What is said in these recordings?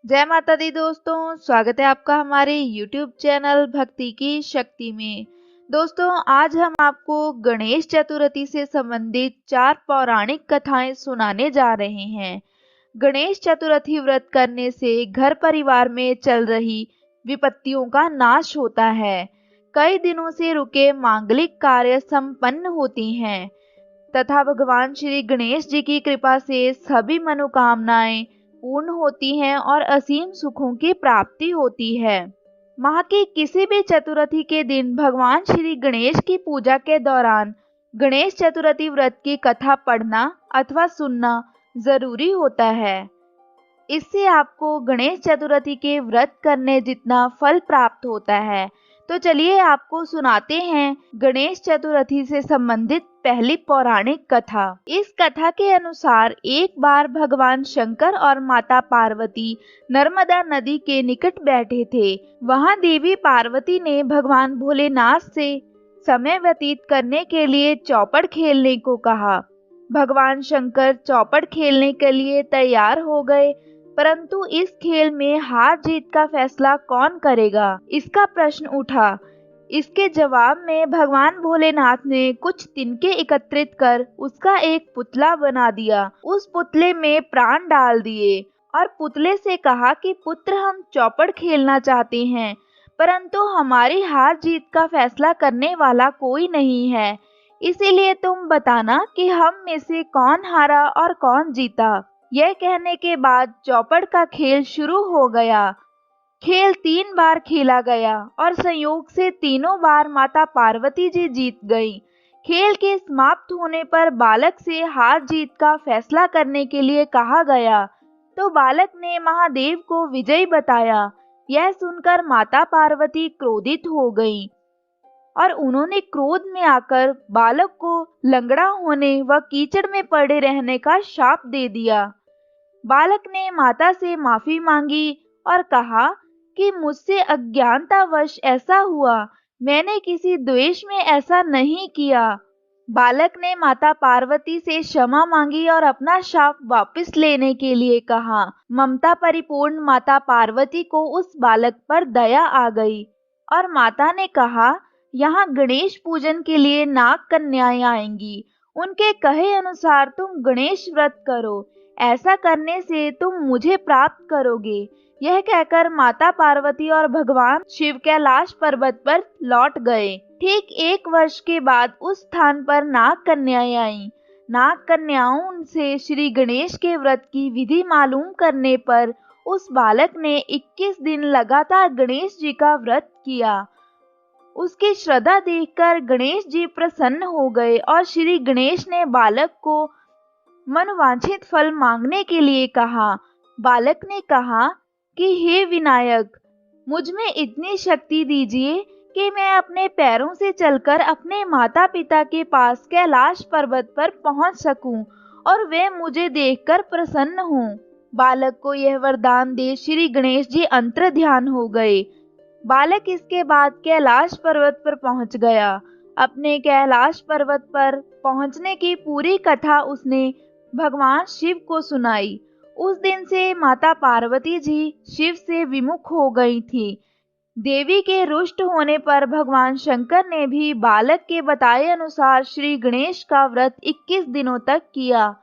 जय माता दी दोस्तों, स्वागत है आपका हमारे YouTube चैनल भक्ति की शक्ति में। दोस्तों, आज हम आपको गणेश चतुर्थी से संबंधित 4 पौराणिक कथाएं सुनाने जा रहे हैं। गणेश चतुर्थी व्रत करने से घर परिवार में चल रही विपत्तियों का नाश होता है। कई दिनों से रुके मांगलिक कार्य संपन्न होती हैं तथा भगवान श्री गणेश जी की कृपा से सभी मनोकामनाएं पूर्ण होती हैं और असीम सुखों की प्राप्ति होती है। माह की किसी भी चतुर्थी के दिन भगवान श्री गणेश की पूजा के दौरान गणेश चतुर्थी व्रत की कथा पढ़ना अथवा सुनना जरूरी होता है। इससे आपको गणेश चतुर्थी के व्रत करने जितना फल प्राप्त होता है। तो चलिए आपको सुनाते हैं गणेश चतुर्थी से संबंधित पहली पौराणिक कथा। इस कथा के अनुसार एक बार भगवान शंकर और माता पार्वती नर्मदा नदी के निकट बैठे थे। वहां देवी पार्वती ने भगवान भोलेनाथ से समय व्यतीत करने के लिए चौपड़ खेलने को कहा। भगवान शंकर चौपड़ खेलने के लिए तैयार हो गए, परंतु इस खेल में हार जीत का फैसला कौन करेगा, इसका प्रश्न उठा। इसके जवाब में भगवान भोलेनाथ ने कुछ तिनके एकत्रित कर उसका एक पुतला बना दिया। उस पुतले में प्राण डाल दिए और पुतले से कहा कि पुत्र, हम चौपड़ खेलना चाहते हैं, परंतु हमारी हार जीत का फैसला करने वाला कोई नहीं है। इसीलिए तुम बताना कि हम में से कौन हारा और कौन जीता। यह कहने के बाद चौपड़ का खेल शुरू हो गया। खेल 3 बार खेला गया और संयोग से तीनों बार माता पार्वती जी जीत गईं। खेल के समाप्त होने पर बालक से हार जीत का फैसला करने के लिए कहा गया, तो बालक ने महादेव को विजयी बताया। यह सुनकर माता पार्वती क्रोधित हो गईं और उन्होंने क्रोध में आकर बालक को लंगड़ा होने व कीचड़ में पड़े रहने का शाप दे दिया। बालक ने माता से माफी मांगी और कहा कि मुझसे अज्ञानतावश ऐसा हुआ, मैंने किसी द्वेष में ऐसा नहीं किया। बालक ने माता पार्वती से क्षमा मांगी और अपना शाप वापस लेने के लिए कहा। ममता परिपूर्ण माता पार्वती को उस बालक पर दया आ गई और माता ने कहा, यहाँ गणेश पूजन के लिए नाग कन्याएं आएंगी, उनके कहे अनुसार तुम गणेश व्रत करो, ऐसा करने से तुम मुझे प्राप्त करोगे। यह कहकर माता पार्वती और भगवान शिव कैलाश पर्वत पर लौट गए। ठीक 1 वर्ष के बाद उस स्थान पर नाग कन्याएं आईं। नाग कन्याओं से श्री गणेश के व्रत की विधि मालूम करने पर उस बालक ने 21 दिन लगातार गणेश जी का व्रत किया। उसकी श्रद्धा देखकर गणेश जी प्रसन्न हो गए और श्री गणेश ने बालक को मनवांछित फल मांगने के लिए कहा। बालक ने कहा कि हे विनायक, मुझ में इतनी शक्ति दीजिए कि मैं अपने पैरों से चलकर अपने माता पिता के पास कैलाश पर्वत पर पहुंच सकूं और वे मुझे देखकर प्रसन्न हों। बालक को यह वरदान दे श्री गणेश जी अंतर ध्यान हो गए। बालक इसके बाद कैलाश पर्वत पर पहुंच गया। अपने कैलाश पर्वत पर पहुंचने की पूरी कथा उसने भगवान शिव को सुनाई। उस दिन से माता पार्वती जी शिव से विमुख हो गई थी। देवी के रुष्ट होने पर भगवान शंकर ने भी बालक के बताए अनुसार श्री गणेश का व्रत 21 दिनों तक किया।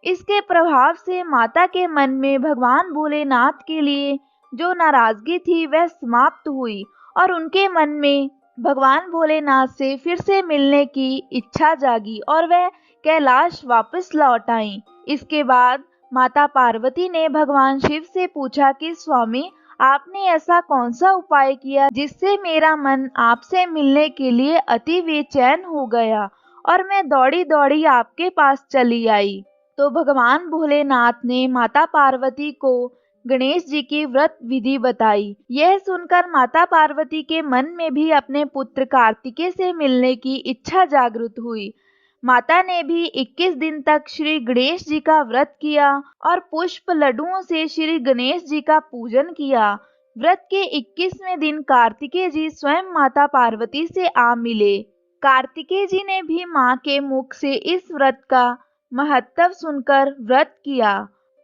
इसके प्रभाव से माता के मन में भगवान भोलेनाथ के लिए जो नाराजगी थी वह समाप्त हुई और उनके मन में भगवान भोलेनाथ से फिर से मिलने की इच्छा जागी और वह कैलाश वापस लौट आईं। इसके बाद माता पार्वती ने भगवान शिव से पूछा कि स्वामी, आपने ऐसा कौन सा उपाय किया जिससे मेरा मन आपसे मिलने के लिए अति बेचैन हो गया और मैं दौड़ी दौड़ी आपके पास चली आई। तो भगवान भोलेनाथ ने माता पार्वती को गणेश जी की व्रत विधि बताई। यह सुनकर माता पार्वती के मन में भी अपने पुत्र कार्तिकेय से मिलने की इच्छा जागृत हुई। माता ने भी 21 दिन तक श्री गणेश जी का व्रत किया और पुष्प लड्डुओं से श्री गणेश जी का पूजन किया। व्रत के 21वें दिन कार्तिकेय जी स्वयं माता पार्वती से आ मिले। कार्तिकेय जी ने भी मां के मुख से इस व्रत का महत्व सुनकर व्रत किया।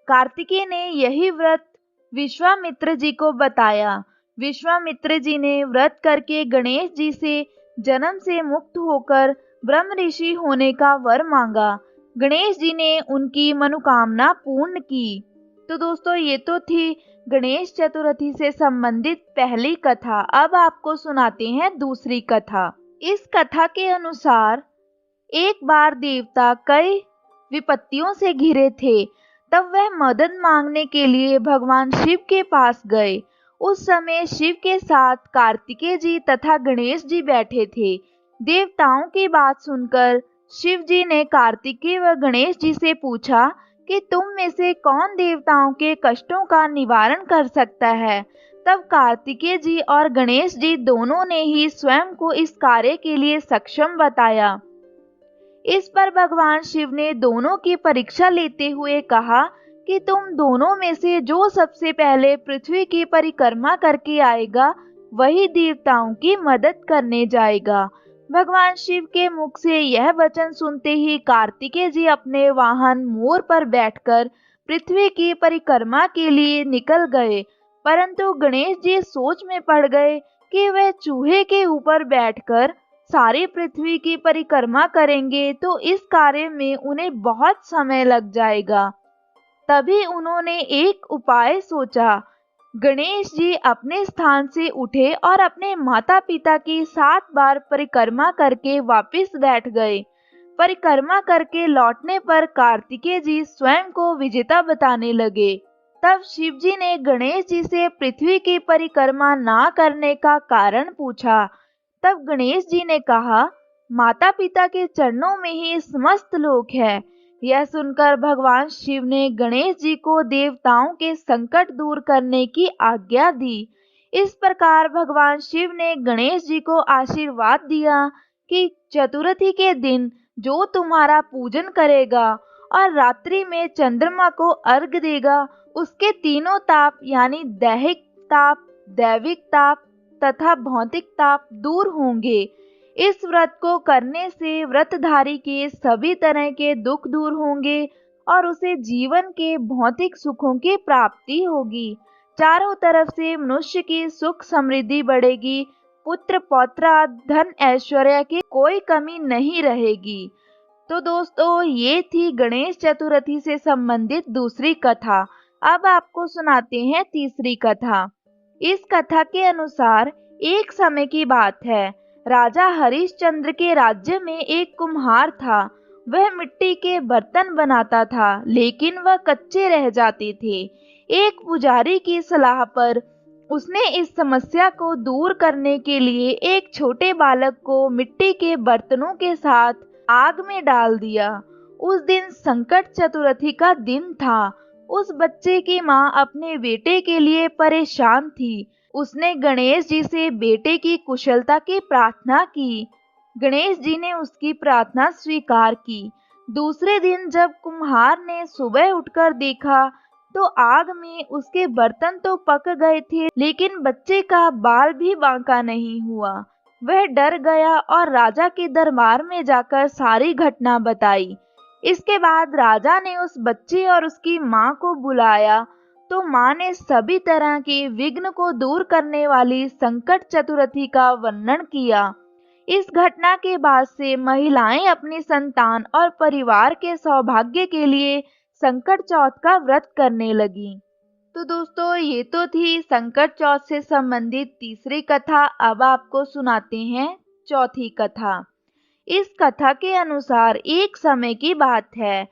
कार्तिकेय ने यही व्रत विश्वामित्र जी को बताया। विश्वामित्र जी ने व्रत करके गणेश जी से जन्म से मुक्त होकर ब्रह्म ऋषि होने का वर मांगा। गणेश जी ने उनकी मनोकामना पूर्ण की। तो दोस्तों, ये तो थी गणेश चतुर्थी से संबंधित पहली कथा। अब आपको सुनाते हैं दूसरी कथा। इस कथा के अनुसार एक बार देवता कई विपत्तियों से घिरे थे। तब वह मदद मांगने के लिए भगवान शिव के पास गए। उस समय शिव के साथ कार्तिकेय जी तथा गणेश जी बैठे थे। देवताओं की बात सुनकर शिव जी ने कार्तिकेय व गणेश जी से पूछा कि तुम में से कौन देवताओं के कष्टों का निवारण कर सकता है। तब कार्तिकेय जी और गणेश जी दोनों ने ही स्वयं को इस कार्य के लिए सक्षम बताया। इस पर भगवान शिव ने दोनों की परीक्षा लेते हुए कहा कि तुम दोनों में से जो सबसे पहले पृथ्वी की परिक्रमा करके आएगा, वही देवताओं की मदद करने जाएगा। भगवान शिव के मुख से यह वचन सुनते ही कार्तिकेय जी अपने वाहन मोर पर बैठकर पृथ्वी की परिक्रमा के लिए निकल गए। परंतु गणेश जी सोच में पड़ गए कि वह चूहे के ऊपर बैठकर सारी पृथ्वी की परिक्रमा करेंगे तो इस कार्य में उन्हें बहुत समय लग जाएगा। तभी उन्होंने एक उपाय सोचा। गणेश जी अपने स्थान से उठे और अपने माता पिता की 7 बार परिक्रमा करके वापस बैठ गए। परिक्रमा करके लौटने पर कार्तिकेय जी स्वयं को विजेता बताने लगे। तब शिव जी ने गणेश जी से पृथ्वी की परिक्रमा ना करने का कारण पूछा। तब गणेश जी ने कहा, माता पिता के चरणों में ही समस्त लोक है। यह सुनकर भगवान शिव ने गणेश जी को देवताओं के संकट दूर करने की आज्ञा दी। इस प्रकार भगवान शिव ने गणेश जी को आशीर्वाद दिया कि चतुर्थी के दिन जो तुम्हारा पूजन करेगा और रात्रि में चंद्रमा को अर्घ देगा, उसके तीनों ताप यानी दैहिक ताप, दैविक ताप तथा भौतिक ताप दूर होंगे। इस व्रत को करने से व्रतधारी के सभी तरह के दुख दूर होंगे और उसे जीवन के भौतिक सुखों की प्राप्ति होगी। चारों तरफ से मनुष्य की सुख समृद्धि बढ़ेगी। पुत्र पौत्र धन ऐश्वर्य की कोई कमी नहीं रहेगी। तो दोस्तों, ये थी गणेश चतुर्थी से संबंधित दूसरी कथा। अब आपको सुनाते हैं तीसरी कथा। इस कथा के अनुसार एक समय की बात है। राजा हरिश्चंद्र के राज्य में एक कुम्हार था। वह मिट्टी के बर्तन बनाता था, लेकिन वह कच्चे रह जाते थे। एक पुजारी की सलाह पर उसने इस समस्या को दूर करने के लिए एक छोटे बालक को मिट्टी के बर्तनों के साथ आग में डाल दिया। उस दिन संकट चतुर्थी का दिन था। उस बच्चे की माँ अपने बेटे के लिए परेशान थी। उसने गणेश जी से बेटे की कुशलता की प्रार्थना की। गणेश जी ने उसकी प्रार्थना स्वीकार की। दूसरे दिन जब कुम्हार ने सुबह उठकर देखा तो आग में उसके बर्तन तो पक गए थे, लेकिन बच्चे का बाल भी बांका नहीं हुआ। वह डर गया और राजा के दरबार में जाकर सारी घटना बताई। इसके बाद राजा ने उस बच्चे और उसकी माँ को बुलाया तो माँ ने सभी तरह के विघ्न को दूर करने वाली संकट चतुर्थी का वर्णन किया। इस घटना के बाद से महिलाएं अपनी संतान और परिवार के सौभाग्य के लिए संकट चौथ का व्रत करने लगी। तो दोस्तों, ये तो थी संकट चौथ से संबंधित तीसरी कथा। अब आपको सुनाते हैं चौथी कथा। इस कथा के अनुसार एक समय की बात है।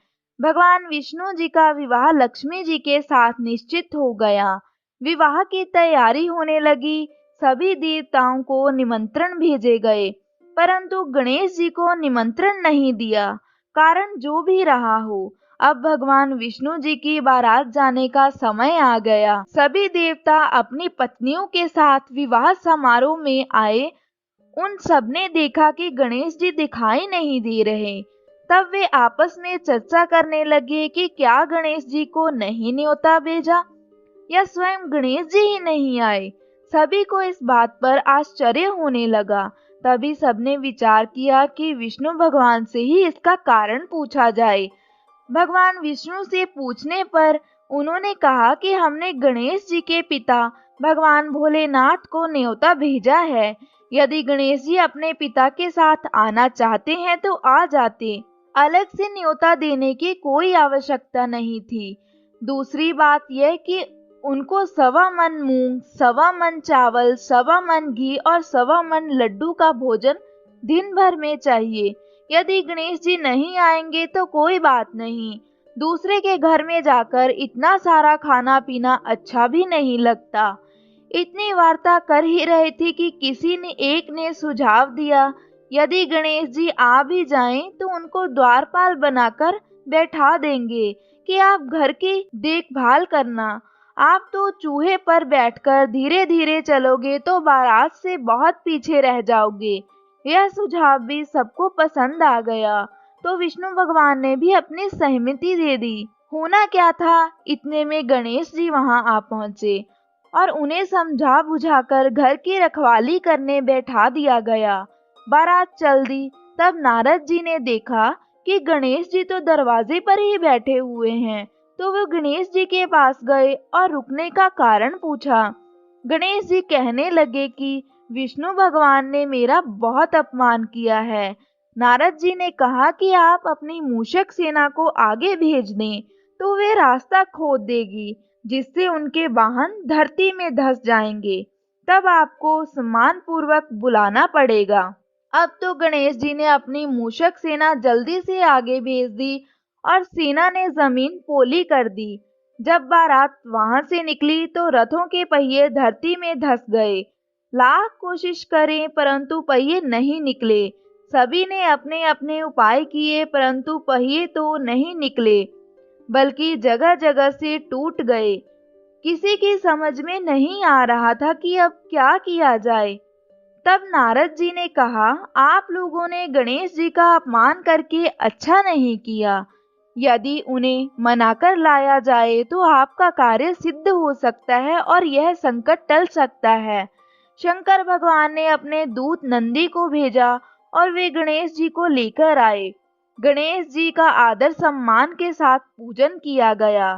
भगवान विष्णु जी का विवाह लक्ष्मी जी के साथ निश्चित हो गया। विवाह की तैयारी होने लगी। सभी देवताओं को निमंत्रण भेजे गए, परंतु गणेश जी को निमंत्रण नहीं दिया। कारण जो भी रहा हो, अब भगवान विष्णु जी की बारात जाने का समय आ गया। सभी देवता अपनी पत्नियों के साथ विवाह समारोह में आए। उन सबने देखा कि गणेश जी दिखाई नहीं दे रहे। तब वे आपस में चर्चा करने लगे कि क्या गणेश जी को नहीं न्योता भेजा या स्वयं गणेश जी ही नहीं आए। सभी को इस बात पर आश्चर्य होने लगा। तभी सबने विचार किया कि विष्णु भगवान से ही इसका कारण पूछा जाए। भगवान विष्णु से पूछने पर उन्होंने कहा कि हमने गणेश जी के पिता भगवान भोलेनाथ को न्योता भेजा है। यदि गणेश जी अपने पिता के साथ आना चाहते हैं तो आ जाते। अलग से न्योता देने की कोई आवश्यकता नहीं थी। दूसरी बात यह कि उनको 1.25 मन मूंग, 1.25 मन चावल, 1.25 मन घी और 1.25 मन लड्डू का भोजन दिन भर में चाहिए। यदि गणेश जी नहीं आएंगे तो कोई बात नहीं, दूसरे के घर में जाकर इतना सारा खाना पीना अच्छा भी नहीं लगता। इतनी वार्ता कर ही रहे थे कि किसी ने एक ने सुझाव दिया, यदि गणेश जी आ भी जाएं तो उनको द्वारपाल बनाकर बैठा देंगे कि आप घर की देखभाल करना। आप तो चूहे पर बैठकर धीरे धीरे चलोगे तो बारात से बहुत पीछे रह जाओगे। यह सुझाव भी सबको पसंद आ गया, तो विष्णु भगवान ने भी अपनी सहमति दे दी। होना क्या था, इतने में गणेश जी वहां आ पहुंचे और उन्हें समझा बुझाकर घर की रखवाली करने बैठा दिया गया। बारात चल दी। तब नारद जी ने देखा कि गणेश जी तो दरवाजे पर ही बैठे हुए हैं, तो वो गणेश जी के पास गए और रुकने का कारण पूछा। गणेश जी कहने लगे कि विष्णु भगवान ने मेरा बहुत अपमान किया है। नारद जी ने कहा कि आप अपनी मूषक सेना को आगे भेज दें तो वे रास्ता खोद देगी, जिससे उनके वाहन धरती में धंस जाएंगे। तब आपको सम्मान पूर्वक बुलाना पड़ेगा। अब तो गणेश जी ने अपनी मूषक सेना जल्दी से आगे भेज दी और सेना ने जमीन पोली कर दी। जब बारात वहां से निकली तो रथों के पहिए धरती में धंस गए। लाख कोशिश करें परंतु पहिए नहीं निकले। सभी ने अपने अपने उपाय किए परंतु पहिए तो नहीं निकले, बल्कि जगह जगह से टूट गए। किसी की समझ में नहीं आ रहा था कि अब क्या किया जाए। तब नारद जी ने कहा, आप लोगों ने गणेश जी का अपमान करके अच्छा नहीं किया। यदि उन्हें मनाकर लाया जाए तो आपका कार्य सिद्ध हो सकता है और यह संकट टल सकता है। शंकर भगवान ने अपने दूत नंदी को भेजा और वे गणेश जी को लेकर आए। गणेश जी का आदर सम्मान के साथ पूजन किया गया।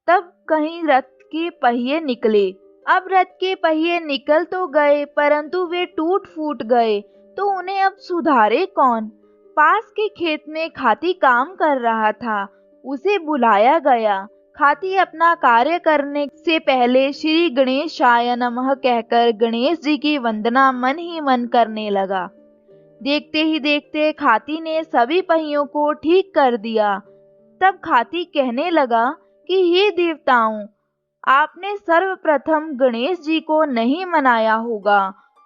तब कहीं रथ के पहिए निकले। अब रथ के पहिए निकल तो गए परंतु वे टूट फूट गए, तो उन्हें अब सुधारे कौन। पास के खेत में खाती काम कर रहा था, उसे बुलाया गया। खाती अपना कार्य करने से पहले श्री गणेशाय नमः कहकर गणेश जी की वंदना मन ही मन करने लगा। देखते ही देखते खाती ने सभी पहियों को ठीक कर दिया। तब खाती कहने लगा कि हे देवताओं, आपने सर्वप्रथम गणेश जी को नहीं मनाया होगा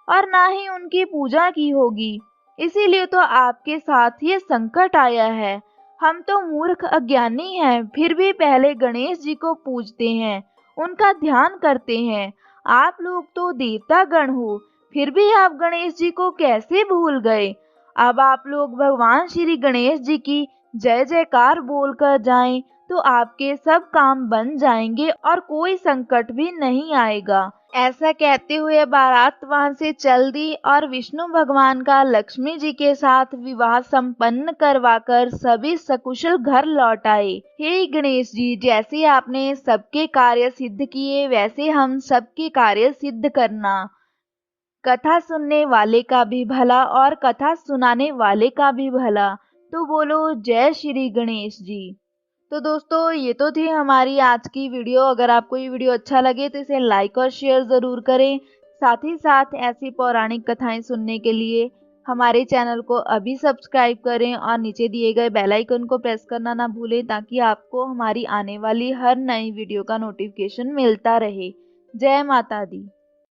और ना ही उनकी पूजा की होगी, इसीलिए तो आपके साथ ये संकट आया है। हम तो मूर्ख अज्ञानी हैं, फिर भी पहले गणेश जी को पूजते हैं, उनका ध्यान करते हैं। आप लोग तो देवता गण हो, फिर भी आप गणेश जी को कैसे भूल गए। अब आप लोग भगवान श्री गणेश जी की जय जयकार बोलकर जाएं तो आपके सब काम बन जाएंगे और कोई संकट भी नहीं आएगा। ऐसा कहते हुए बारात वहां से चल दी और विष्णु भगवान का लक्ष्मी जी के साथ विवाह संपन्न करवाकर सभी सकुशल घर लौट आए। हे गणेश जी, जैसे आपने सबके कार्य सिद्ध किए वैसे हम सबके कार्य सिद्ध करना। कथा सुनने वाले का भी भला और कथा सुनाने वाले का भी भला। तो बोलो जय श्री गणेश जी। तो दोस्तों, ये तो थी हमारी आज की वीडियो। अगर आपको ये वीडियो अच्छा लगे तो इसे लाइक और शेयर ज़रूर करें। साथ ही साथ ऐसी पौराणिक कथाएं सुनने के लिए हमारे चैनल को अभी सब्सक्राइब करें और नीचे दिए गए बेल आइकन को प्रेस करना ना भूलें, ताकि आपको हमारी आने वाली हर नई वीडियो का नोटिफिकेशन मिलता रहे। जय माता दी।